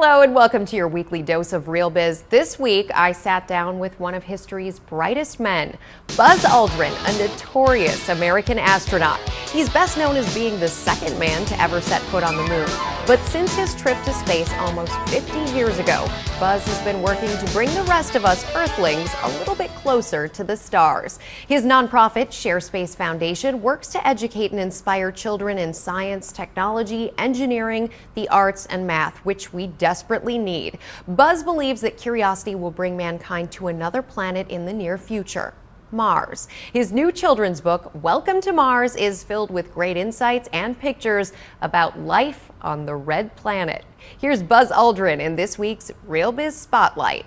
Hello and welcome to your weekly dose of Real Biz. This week, I sat down with one of history's brightest men, Buzz Aldrin, a notorious American astronaut. He's best known as being the second man to ever set foot on the moon. But since his trip to space almost 50 years ago, Buzz has been working to bring the rest of us Earthlings a little bit closer to the stars. His nonprofit, Share Space Foundation, works to educate and inspire children in science, technology, engineering, the arts, and math, which we desperately need. Buzz believes that curiosity will bring mankind to another planet in the near future. Mars. His new children's book, Welcome to Mars, is filled with great insights and pictures about life on the red planet. Here's Buzz Aldrin in this week's Real Biz Spotlight.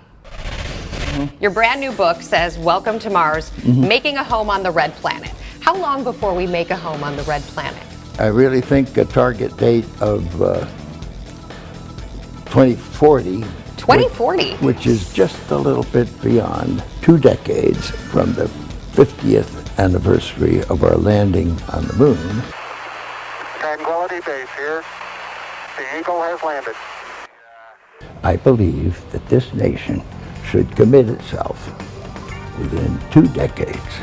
Your brand new book says, Welcome to Mars, making a home on the red planet. How long before we make a home on the red planet? I really think a target date of 2040. 2040? Which is just a little bit beyond 2 decades from the 50th anniversary of our landing on the moon. Tranquility Base here. The Eagle has landed. I believe that this nation should commit itself within 2 decades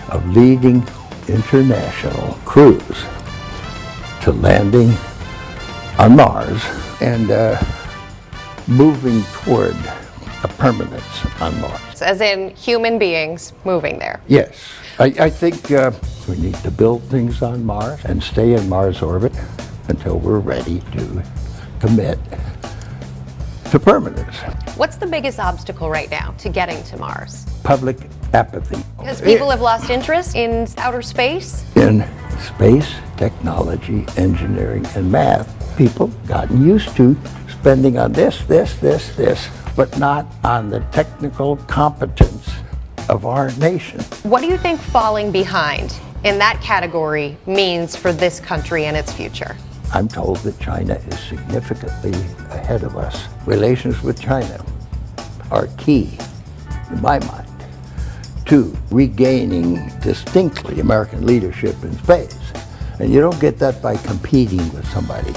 of leading international crews to landing on Mars and moving toward a permanence on Mars. As in human beings moving there. Yes. I think we need to build things on Mars and stay in Mars orbit until we're ready to commit to permanence. What's the biggest obstacle right now to getting to Mars? Public apathy. Because people have lost interest in outer space? In space, technology, engineering, and math, people gotten used to spending on this, but not on the technical competence of our nation. What do you think falling behind in that category means for this country and its future? I'm told that China is significantly ahead of us. Relations with China are key, in my mind, to regaining distinctly American leadership in space. And you don't get that by competing with somebody.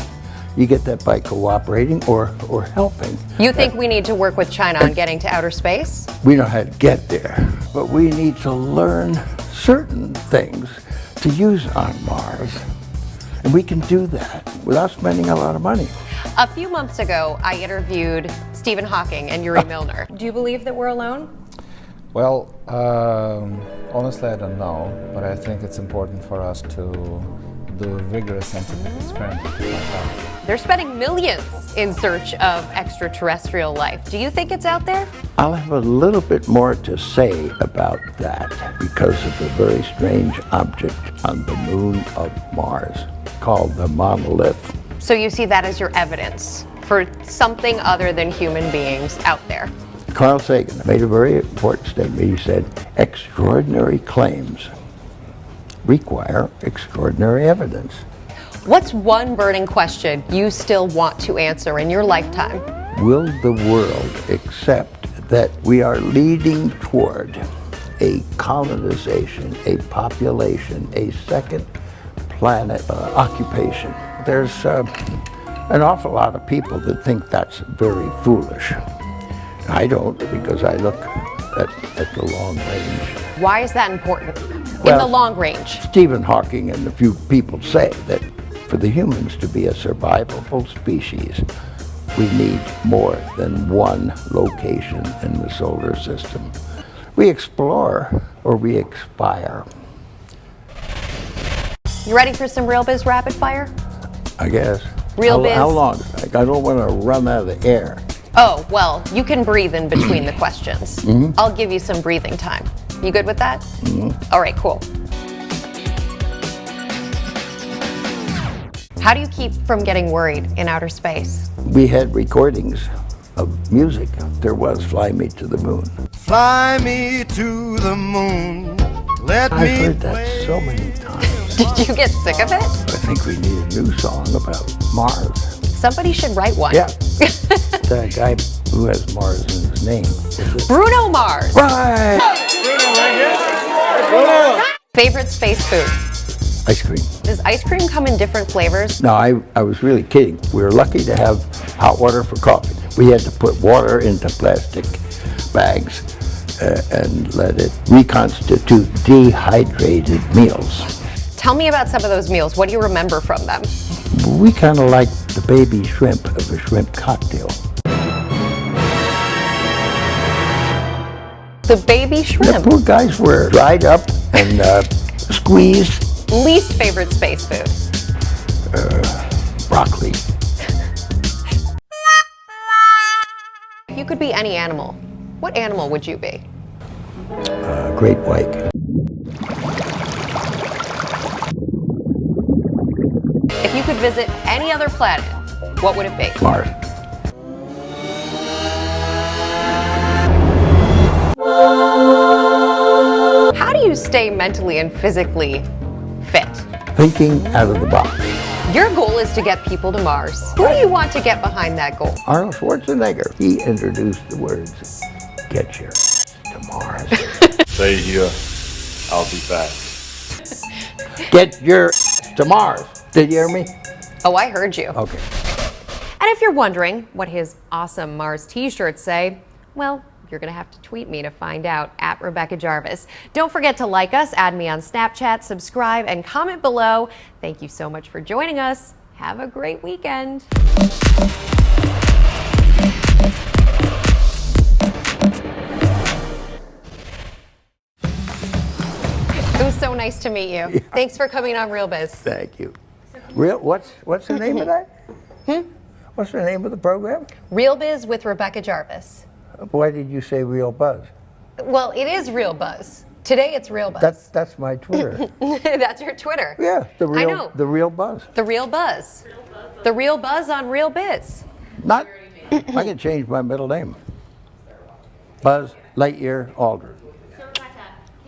You get that by cooperating or helping. You think we need to work with China on getting to outer space? We know how to get there, but we need to learn certain things to use on Mars. And we can do that without spending a lot of money. A few months ago, I interviewed Stephen Hawking and Yuri Milner. Do you believe that we're alone? Well, honestly, I don't know, but I think it's important for us to do vigorous scientific experiments to find out. They're spending millions in search of extraterrestrial life. Do you think it's out there? I'll have a little bit more to say about that because of the very strange object on the moon of Mars called the monolith. So you see that as your evidence for something other than human beings out there? Carl Sagan made a very important statement. He said, extraordinary claims require extraordinary evidence. What's one burning question you still want to answer in your lifetime? Will the world accept that we are leading toward a colonization, a population, a second planet occupation? There's an awful lot of people that think that's very foolish. I don't, because I look at the long range. Why is that important Well, in the long range? Stephen Hawking and a few people say that for the humans to be a survivable species, we need more than one location in the solar system. We explore or we expire. You ready for some Real Biz rapid fire? I guess. Real Biz. How long? I don't want to run out of the air. Oh, well, you can breathe in between the questions. I'll give you some breathing time. You good with that? All right, cool. How do you keep from getting worried in outer space? We had recordings of music. There was Fly Me to the Moon. Fly me to the moon. Let I've me heard that so many times. Did you get sick of it? I think we need a new song about Mars. Somebody should write one. Yeah. The guy who has Mars in his name. Bruno Mars. Right! Favorite space food? Ice cream. Does ice cream come in different flavors? No, I was really kidding. We were lucky to have hot water for coffee. We had to put water into plastic bags and let it reconstitute dehydrated meals. Tell me about some of those meals. What do you remember from them? We kind of like the baby shrimp of a shrimp cocktail. The baby shrimp. The poor guys were dried up and squeezed. Least favorite space food? Broccoli. If you could be any animal, what animal would you be? Great white. If you could visit any other planet, what would it be? Mars. How do you stay mentally and physically fit? Thinking out of the box. Your goal is to get people to Mars. Who do you want to get behind that goal? Arnold Schwarzenegger, he introduced the words, "Get your to Mars." Stay here, I'll be back. Get your to Mars. Did you hear me? Oh, I heard you. Okay. And if you're wondering what his awesome Mars t-shirts say, well, you're going to have to tweet me to find out, at Rebecca Jarvis. Don't forget to like us, add me on Snapchat, subscribe, and comment below. Thank you so much for joining us. Have a great weekend. It was so nice to meet you. Thanks for coming on Real Biz. Thank you. What's the name of that? What's the name of the program? Real Biz with Rebecca Jarvis. Why did you say Real Buzz? Well, it is Real Buzz. Today it's Real Buzz. That's my Twitter. That's your Twitter. Yeah, the real. I know. The Real Buzz. The Real Buzz. The Real Buzz on Real Biz. Not. I can change my middle name. Buzz Lightyear Aldrin.